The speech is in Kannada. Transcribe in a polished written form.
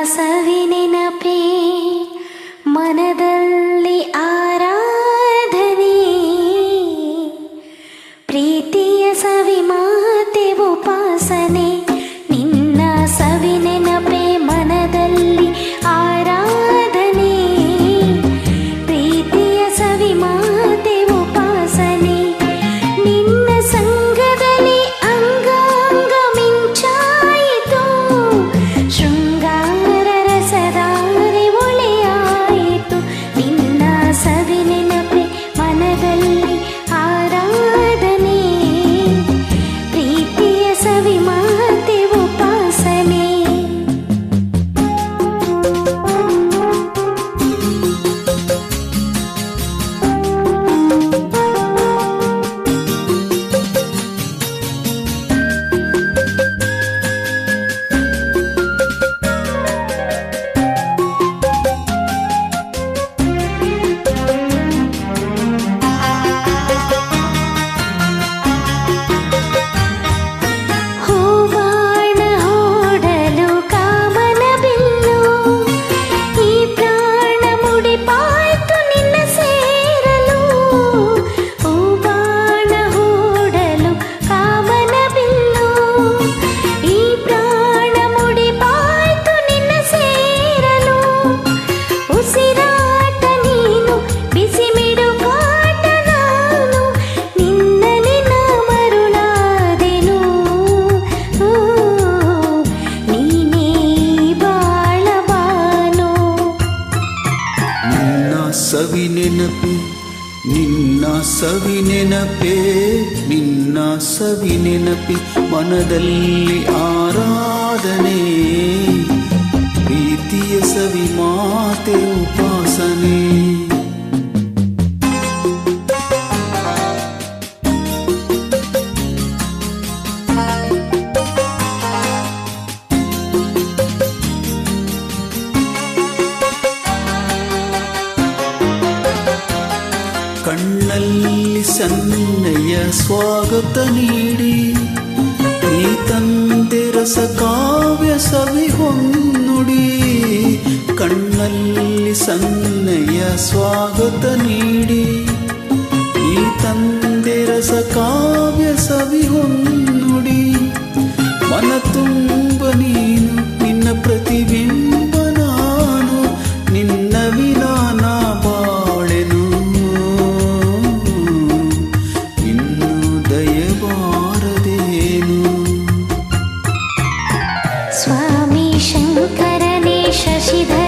ಸವಿನೆನಪೇ ಮನದಲ್ಲಿ ಆರಾಧನೆ, ಪ್ರೀತಿಯ ಸವಿ ಮಾತೆ ಉಪಾಸನೆ. ನಿನ್ನ ಸವಿನೆನಪೇ ಮನದಲ್ಲಿ ಆರಾಧನೆ, ಪ್ರೀತಿಯ ಸವಿ ಮಾತೆ ಉಪಾಸನೆ. ನಿನ್ನ ಸಂಗದಲ್ಲಿ ಅಂಗಾಂಗ ಮಿಂಚಾಯಿತು, ಶೃಂಗಾರ ರಸದಾರಿ ಒಳೆಯಾಯಿತು. ನಿನ್ನ ಸವಿನೆನಪೇ ಮನದಲ್ಲಿ ಆರಾಧನೆ, ಪ್ರೀತಿಯ ಸವಿ ಮಾತೆ ಉಪಾಸನೆ. ಹೂಬಾಣ ಹೂಡಲು ಕಾಮನ ಬಿಲ್ಲು, ಈ ಪ್ರಾಣ ಮುಡಿಪಾಯ್ತು ನಿನ್ನ ಸೇರಲು. ಹೂಬಾಣ ಹೂಡಲು ಕಾಮನ ಬಿಲ್ಲು, ಈ ಪ್ರಾಣ ಮುಡಿಪಾಯ್ತು ನಿನ್ನ ಸೇರಲು. ಉಸಿರಾಟ ನೀನು ಬಿಸಿ ಮಿಡುಗಾಟ ನಾನು, ನಿನ್ನನೆ ನಾ ಮರುಳಾದೆನು. ನೀನೇ ಬಾಳಬಾನು. ನಿನ್ನ ಸವಿ ನೆನಪೆ, ನಿನ್ನ ಸವಿ ನೆನಪೆ, ನಿನ್ನ ಸವಿ ನೆನಪೆ ಮನದಲ್ಲಿ ಆರಾಧನೆ, ಪ್ರೀತಿಯ ಸವಿ ಮಾತೆ ಉಪಾಸನೆ. ಕಣ್ಣಲ್ಲಿ ಸನ್ನೆಯ ಸ್ವಾಗತ ನೀಡಿ, ನೀ ತಂದೆ ರಸ ಕಾವ್ಯ ಸವಿ ಹೊನ್ನುಡಿ. ಕಣ್ಣಲ್ಲಿ ಸನ್ನೆಯ ಸ್ವಾಗತ ನೀಡಿ, ನೀ ತಂದೆ ರಸ ಕಾವ್ಯ ಸವಿ ಹೊನ್ನುಡಿ. ಮನ ತುಂಬ ನೀನು, ನಿನ್ನ ಪ್ರತಿಬಿಂಬ ನಾನು, ನಿನ್ನ ವಿನಾನ ಬಾಳೆನು. ಇನ್ನು ದಯಬಾರದೇನು. ಸ್ವಾಮಿ ಶಂಕರನೇ ಶಶಿಧರ